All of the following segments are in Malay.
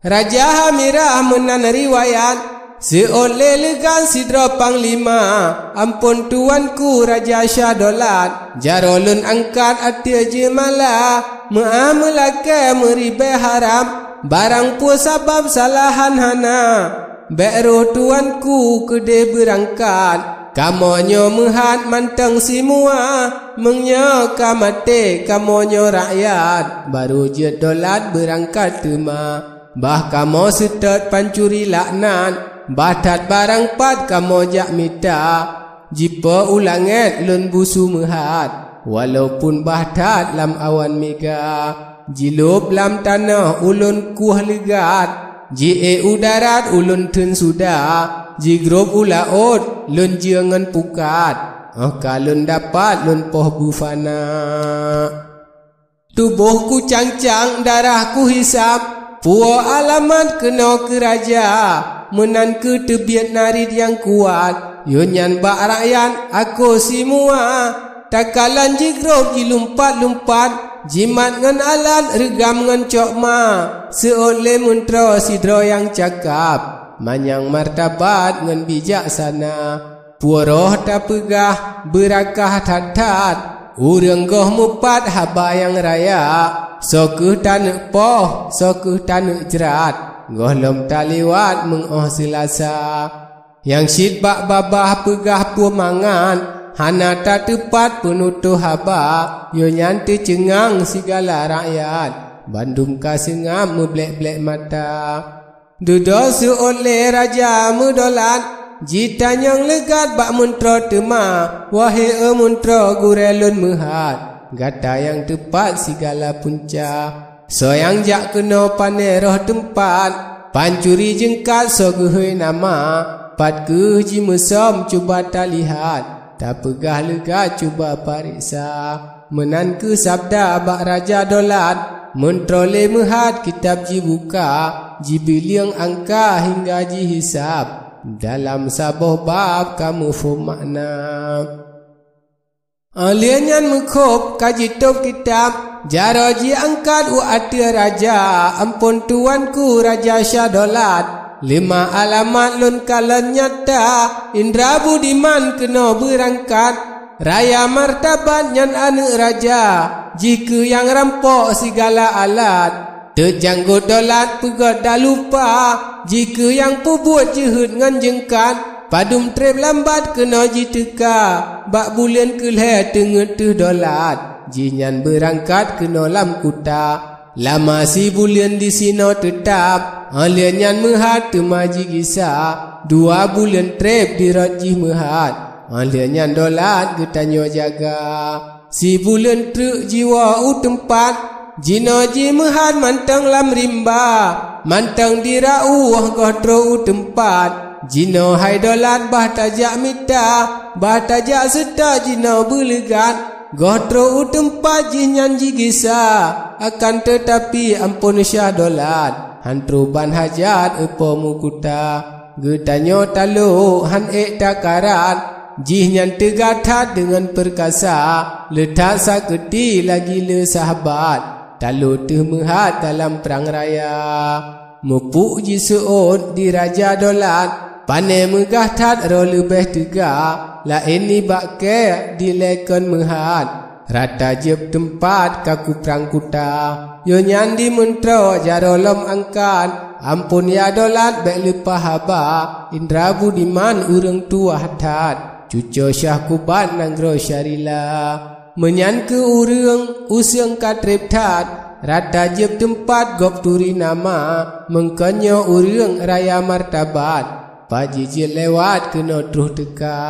Raja Hamirah menan riwayat, seoleh legan sidra panglima, ampun tuanku Raja Shah Daulat, jarolun angkat atia jemala, muamalake meribe haram, barang pu sabab salahan hana, beru tuanku kede berangkat, kamonyo mehat manteng semua, mengnyo kamate kamonyo rakyat, baru je Daulat berangkat tema. Bah kamo setet pancuri laknat, batat barang pat kamo jak mita, jipa ulanget lun busu mehat, walaupun batat lam awan mega, jilup lam tanah ulun kuh legat, ji udarat ulun tun sudah, ji grup ulaot lun jangan pukat, kalun dapat lun poh bufana. Tubuhku cangcang darahku hisap, puak alamat kena ke raja, menan ke tebiat narid yang kuat, yonyan bak rakyat aku semua, takalan jigrok jilumpat-lumpat, jimat ngan alat regam ngan cokma, seoleh muntra sidro yang cakap, manyang martabat ngan bijaksana, puroh tak pegah berakah tat-tat, urang goh mupat haba yang raya, sokuh tanuk poh, sokuh tanuk jerat, gohlom taliwat mengoh selasa. Yang syid bak babah pegah pu mangan, hana tak tepat penutuh haba, yo nyanti cengang segala rakyat, bandung kasengam meblek-blek mata. Duduk seoleh Raja Daulat, jita yang legat bak muntra tema, wahai muntra gurelun mehat, gata yang tepat segala punca, so yang jak kena pandai roh tempat, pancuri jengkat so gehui nama, pat ke ji mesom cuba tak lihat, tak pegah lega cuba pariksa, menan ke sabda bak Raja Daulat, mentrole mehat kitab ji buka, ji biliang angka hingga ji hisab, dalam saboh bab kamu faham makna. Alianyan mengkop kaji top kitab, jaraji angkat atia raja, ampun tuanku Raja Shah Daulat, 5 alamat lun kalan nyata, Indra Budiman kena berangkat, raya martabat nyan anak raja, jika yang rampok segala alat, terjanggut Daulat pegat dah lupa, jika yang pubuat jehut ngan jengkat, padum trep lambat kena jiteka, bak bulan keleh tenget tu Daulat, jinyan berangkat kena lam kuta, lama si bulan di sino tetap, alian yan mehat temaji kisah, 2 bulan trep di rajih mehat, alian yan Daulat getanyo jaga, si bulan truk jiwa tempat, jino ji mehat mantang lam rimba, mantang dirau gohtro tempat, jino hai Daulat bah tajak mita, bah tajak serta jino belegat, gohtro tempat jinyan jigisa, akan tetapi ampun Shah Daulat, hantru ban hajat epo mukuta, getanyo talo han takarat, jihnya tegatat dengan perkasa, letak saketi lagi le sahabat, talo mehat dalam perang raya, mupuk ji seot di Raja Daulat, pane megah tat ro lebih tegak, lain ni bakke dilekon mehat, rata jeb tempat kaku perang kuta, yo nyandi mentro jarolom angkat, ampun ya Daulat bek lupa haba, Indra Budiman urang tua hatat, cucu Syah Kubat nanggro syarila, menyan ke urang usang katrep tat, rata jeb tempat gop turi nama, mengkanyo urang raya martabat, pajijil lewat kena terus teka,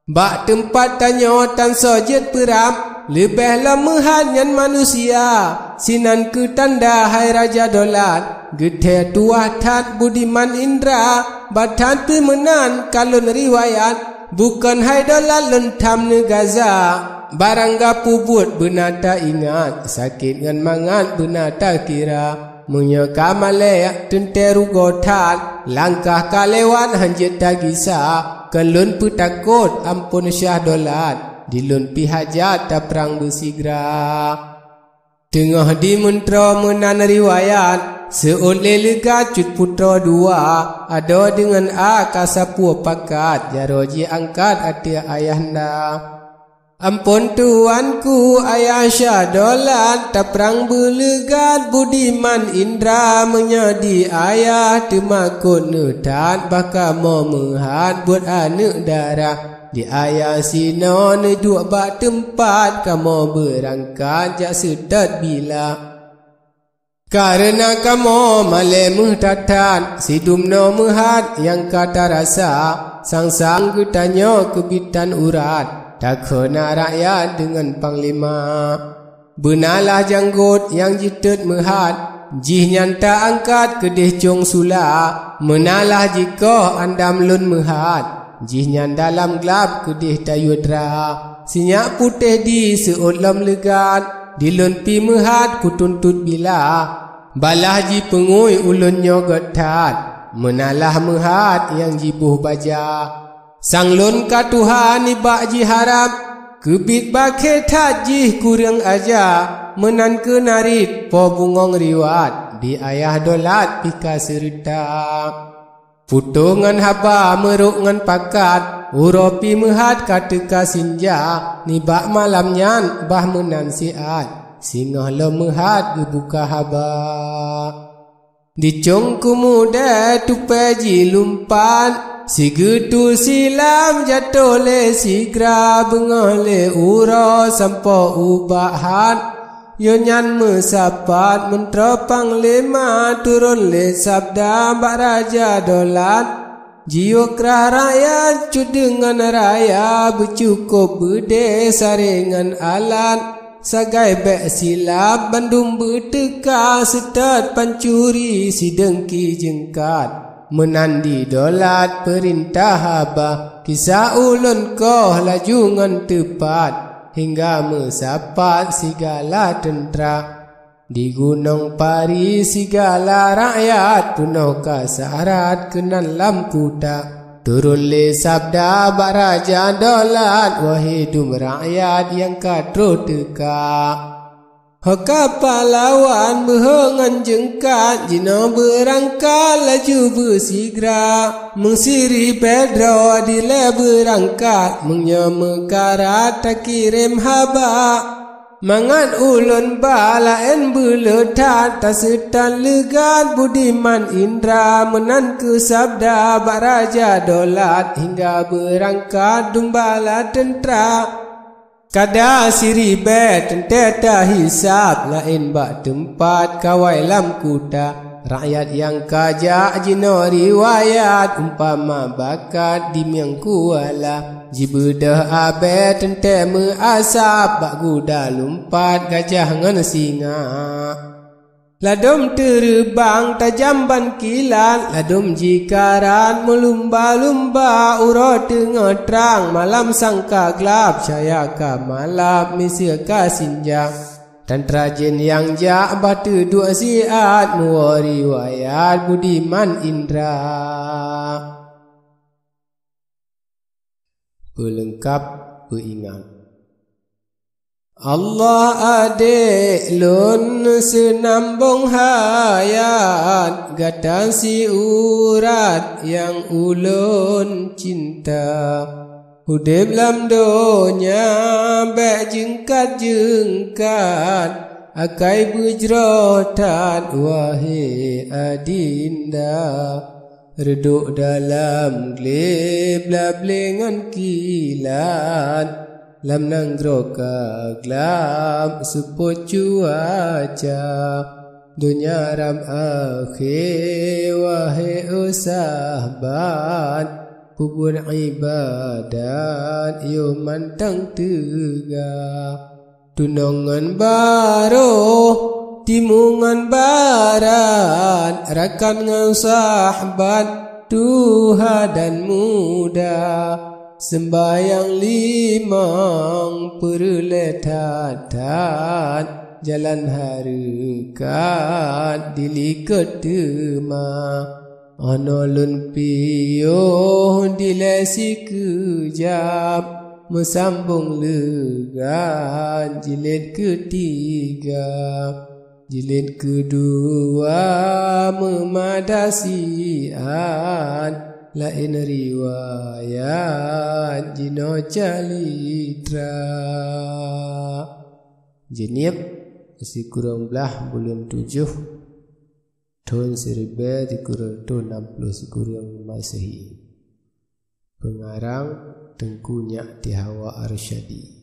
bak tempat tanyo tan sojet peram, lebih lamahan yan manusia, sinan ke tanda hai Raja Daulat, gethe tuah tat Budiman Indra, batan pemenan kalun riwayat, bukan hai Daulat lentam negaza, barang gapu buat benata ingat, sakit ngan mangat benata kira, munya kamale tenteru gotat, langkah kalewat hanjit tagisa, kelun putakut ampun Shah Daulat, dilun pihajat ta perang bersigra. Tengah di mentera menan riwayat, seoleh lega cut putra dua, ada dengan akasa pua pakat, jaroji angkat ada ayahanda. Ampun tuanku ayah Syadolat, tak perang belegat budiman Indra, menyadi ayah temakut netat, bakal mau mehat buat anak darah. Di ayah sino neduk bak tempat, kamu berangkat jak sedat bila. Karena kamu malam tatan, sidum no mehat yang kata rasa, sang-sang kutanya kebitan urat. Tak kena rakyat dengan panglima. Benalah janggut yang jitut mehat, jih nyanta angkat kedih cong sula. Menalah jika andam lun mehat, jih nyan dalam gelap kedih tayudra. Sinyak putih di seolam legat, di lun pi mehat kutuntut bila. Balah ji pengui ulunnya getat, menalah mehat yang jibuh baja. Sang lun ka Tuhan ibak ji harap, kebit bakhe tajih kurang aja, menan ke narit po bungong riwat, di ayah dolat pika serta. Putungan haba meruk ngan pakat, uropi mehat kata kasinja, nibak malam nyan bah menan siat, singah lo mehat gebuka haba. Di congku muda tupeji lumpan, si getu silam jatuh le sigra, bengah le ura sampo ubahan. Yo nyan mesapat mentera panglima, turun le sabda bak raja dolat. Jiwa kerah rakyat cut dengan raya, bercukup berde saringan alat. Sagai bek silap bandung berteka, setat pancuri si dengki jengkat. Menandi dolat perintah haba, kisah ulun koh laju ngan tepat, hingga mesapat segala tentera. Di gunung pari segala rakyat, punuh kasarat kenan lampu tak. Turun le sabda bak raja dolat, wahai dum rakyat yang katro teka. Haka pahlawan behengan jengkat, jina berangkat laju bersigra. Mengsiri Pedro dile berangkat, mengyama karat tak kirim haba. Mangat ulun balaen beletat, tak setan legat budiman Indra, menan ke sabda bak raja dolat, hingga berangkat dumbala tentera. Kada siri bet tenteta hisap, lain bak tempat kawai lam kuda. Rakyat yang kajak jino riwayat, umpama bakat di miang kuala. Jibedah abe tente measap, bak kuda lumpat gajah ngan singa. Ladom terbang tajam ban kilat, ladom jikaran melumba-lumba, uro tengah terang malam sangka gelap, cahaya ka malap misir ka sinjang. Dan trajin yang jak batu dua siat, muwa riwayat budiman Indra. Pelengkap peringat. Allah adik lun senambung hayat, gatan si urat yang ulun cinta. Hudib lam donya bek jengkat-jengkat, akai berjerotat wahai adinda. Reduk dalam glib lablengan kilat, lam nanggroka gelap seput cuaca. Dunia ram akhir wahai sahabat, kubur ibadat yo mantang tegak. Tunongan baru timungan barat, rakan ngan sahabat tuha dan muda. Sembayang limang perletatat, jalan harekat dilikat demah. Anolon piyo dilesi kejap, mesambung legan jilid ketiga. Jilid kedua memadasian lain riwayat jino calitra. Jenib isi kurang belah bulan 7 tahun 1360 kurang Masehi. Pengarang Tengku Nyak Tihawa Arsyadi.